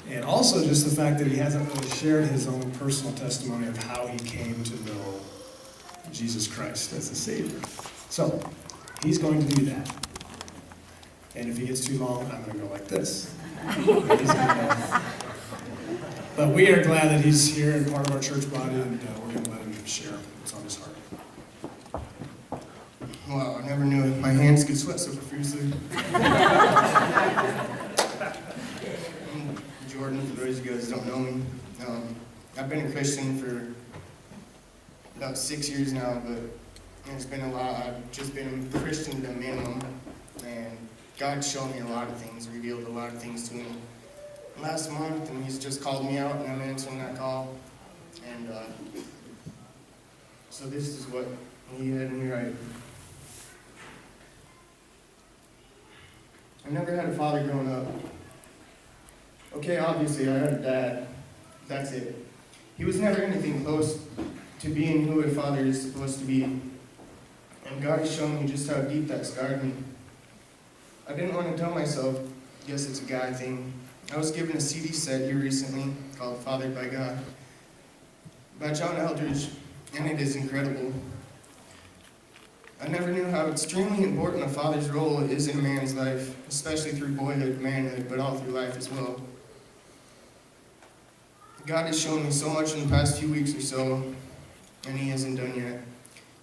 And also just the fact that he hasn't really shared his own personal testimony of how he came to know Jesus Christ as the Savior. So, he's going to do that. And if he gets too long, I'm going to go like this. But we are glad that he's here and part of our church body, and we're going to let him share what's on his heart. Wow, I never knew my hands could sweat so profusely. I'm Jordan, for those of you guys who don't know me. I've been a Christian for about 6 years now, but it's been a lot. I've just been a Christian to a minimum, and God showed me a lot of things, revealed a lot of things to me last month, and he's just called me out, and I'm answering that call. And so this is what he had me write. I never had a father growing up. Okay, obviously I had a dad. That's it. He was never anything close to being who a father is supposed to be. And God has shown me just how deep that scarred me. I didn't want to tell myself, yes, it's a guy thing. I was given a CD set here recently called Fathered by God by John Eldridge, and it is incredible. I never knew how extremely important a father's role is in a man's life, especially through boyhood, manhood, but all through life as well. God has shown me so much in the past few weeks or so, and he hasn't done yet.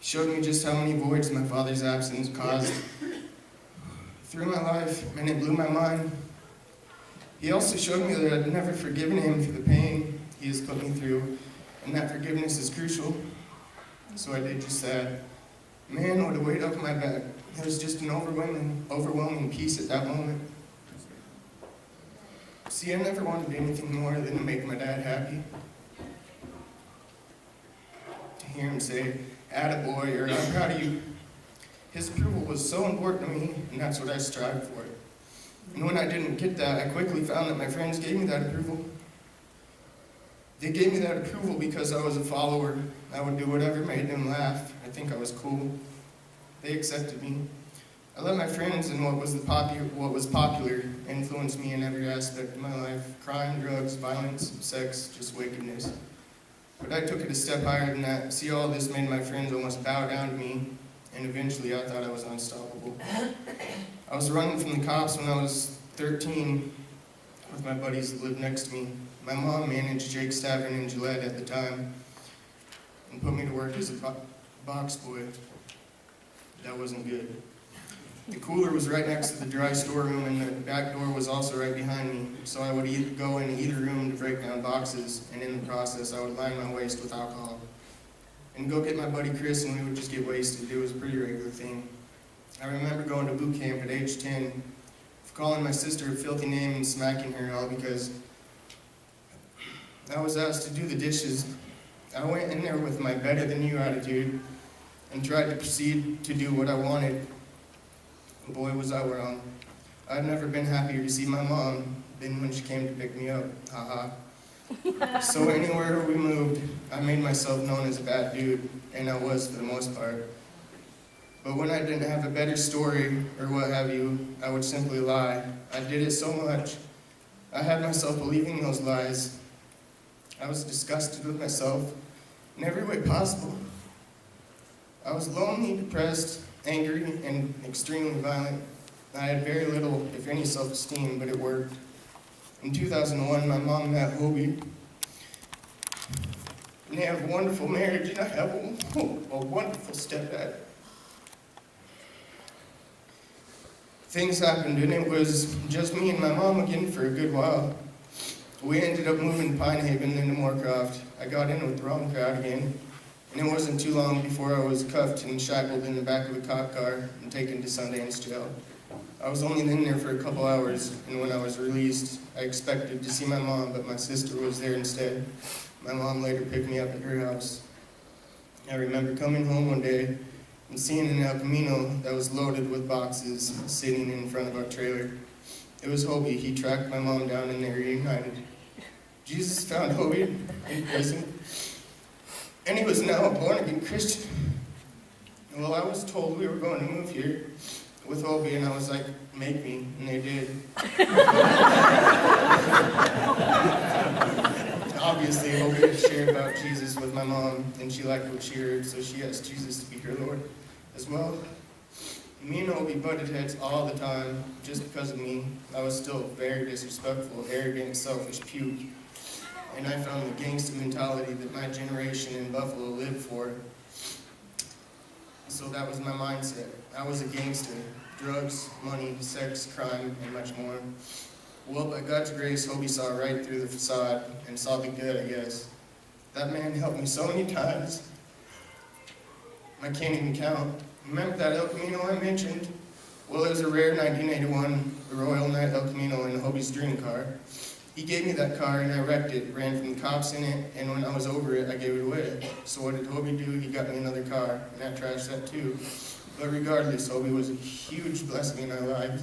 He showed me just how many voids my father's absence caused through my life, and it blew my mind. He also showed me that I'd never forgiven him for the pain he has put me through, and that forgiveness is crucial. So I did just that. Man, what a weight off my back. It was just an overwhelming peace at that moment. See, I never wanted anything more than to make my dad happy. To hear him say, "Attaboy," or "I'm proud of you." His approval was so important to me, and that's what I strived for. And when I didn't get that, I quickly found that my friends gave me that approval. They gave me that approval because I was a follower. I would do whatever made them laugh. I think I was cool. They accepted me. I let my friends and what was popular influence me in every aspect of my life: crime, drugs, violence, sex, just wickedness. But I took it a step higher than that. See, all this made my friends almost bow down to me, and eventually I thought I was unstoppable. I was running from the cops when I was 13 with my buddies that lived next to me. My mom managed Jake's Tavern in Gillette at the time and put me to work as a box boy. That wasn't good. The cooler was right next to the dry storeroom, and the back door was also right behind me, so I would go in either room to break down boxes, and in the process I would line my waist with alcohol and go get my buddy Chris, and we would just get wasted. It was a pretty regular thing. I remember going to boot camp at age 10, calling my sister a filthy name and smacking her, all because I was asked to do the dishes. I went in there with my better than you attitude and tried to proceed to do what I wanted. Boy, was I wrong. I'd never been happier to see my mom than when she came to pick me up. Haha. So anywhere we moved, I made myself known as a bad dude, and I was for the most part. But when I didn't have a better story or what have you, I would simply lie. I did it so much. I had myself believing those lies. I was disgusted with myself in every way possible. I was lonely, depressed, angry, and extremely violent. I had very little, if any, self-esteem, but it worked. In 2001, my mom met Hobie, and they have a wonderful marriage, and I have a wonderful stepdad. Things happened, and it was just me and my mom again for a good while. We ended up moving to Pine Haven, then to Moorcroft. I got in with the wrong crowd again, and it wasn't too long before I was cuffed and shackled in the back of a cop car and taken to Sundance jail. I was only in there for a couple hours, and when I was released, I expected to see my mom, but my sister was there instead. My mom later picked me up at her house. I remember coming home one day and seeing an El Camino that was loaded with boxes sitting in front of our trailer. It was Hobie. He tracked my mom down and they reunited. Jesus found Hobie in prison, and he was now a born-again Christian. And well, I was told we were going to move here with Hobie, and I was like, make me, and they did. share about Jesus with my mom, and she liked what she heard, so she asked Jesus to be her Lord as well. Me and Obi butted heads all the time, just because of me. I was still very disrespectful, arrogant, selfish puke. And I found the gangster mentality that my generation in Buffalo lived for. So that was my mindset. I was a gangster. Drugs, money, sex, crime, and much more. Well, by God's grace, Hobie saw right through the facade and saw the good, I guess. That man helped me so many times, I can't even count. Remember that El Camino I mentioned? Well, it was a rare 1981 Royal Knight El Camino in Hobie's dream car. He gave me that car and I wrecked it, ran from the cops in it, and when I was over it, I gave it away. So what did Hobie do? He got me another car, and I trashed that too. But regardless, Hobie was a huge blessing in our lives.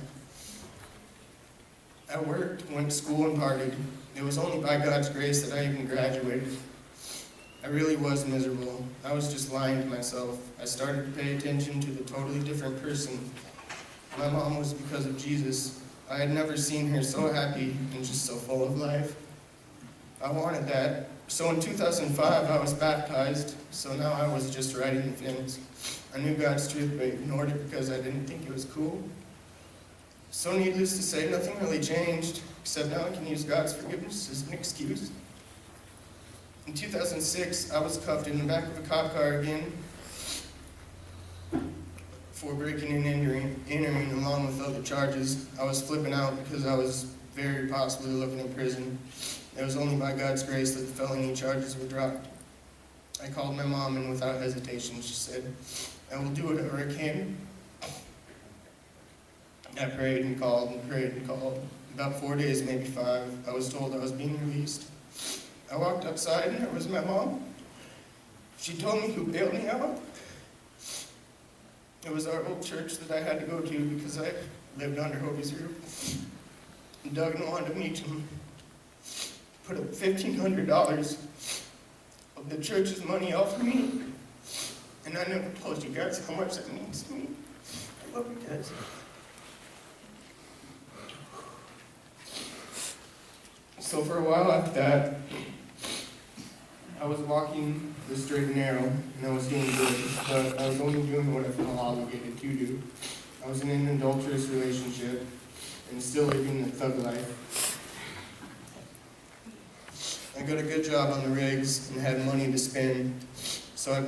I worked, went to school, and partied. It was only by God's grace that I even graduated. I really was miserable. I was just lying to myself. I started to pay attention to the totally different person my mom was because of Jesus. I had never seen her so happy and just so full of life. I wanted that. So in 2005, I was baptized, so now I was just riding the fence. I knew God's truth, but ignored it because I didn't think it was cool. So needless to say, nothing really changed, except now I can use God's forgiveness as an excuse. In 2006, I was cuffed in the back of a cop car again for breaking and entering along with other charges. I was flipping out because I was very possibly looking in prison. It was only by God's grace that the felony charges were dropped. I called my mom, and without hesitation, she said, "I will do whatever I can." I prayed and called and prayed and called. About 4 days, maybe 5, I was told I was being released. I walked outside, and there was my mom. She told me who bailed me out. It was our old church that I had to go to because I lived under Hobie's roof. Doug wanted to meet him. Put up $1,500 of the church's money out for me. And I never told you guys how much that means to me. I love you guys. So for a while after that, I was walking the straight and narrow, and I was doing good, but I was only doing what I felt obligated to do. I was in an adulterous relationship and still living the thug life. I got a good job on the rigs and had money to spend, so I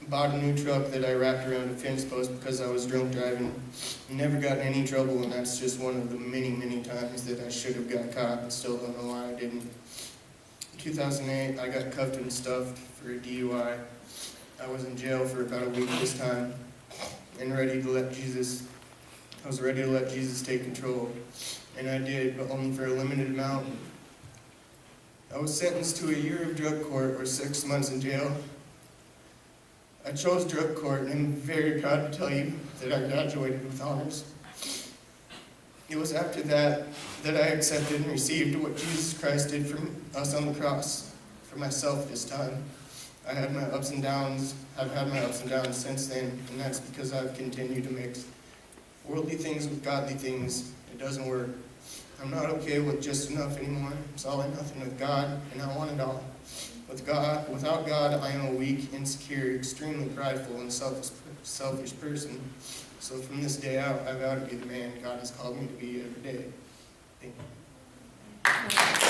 bought a new truck that I wrapped around a fence post because I was drunk driving. Never got in any trouble, and that's just one of the many, many times that I should have got caught and still don't know why I didn't. In 2008, I got cuffed and stuffed for a DUI. I was in jail for about a week this time, and I was ready to let Jesus take control. And I did, but only for a limited amount. I was sentenced to a year of drug court or 6 months in jail. I chose drug court, and I'm very proud to tell you that I graduated with honors. It was after that I accepted and received what Jesus Christ did for us on the cross, for myself this time. I've had my ups and downs since then, and that's because I've continued to mix worldly things with godly things. It doesn't work. I'm not okay with just enough anymore. It's all or nothing with God, and I want it all. Without God, I am a weak, insecure, extremely prideful, and selfish person. So from this day out, I vow to be the man God has called me to be every day. Thank you.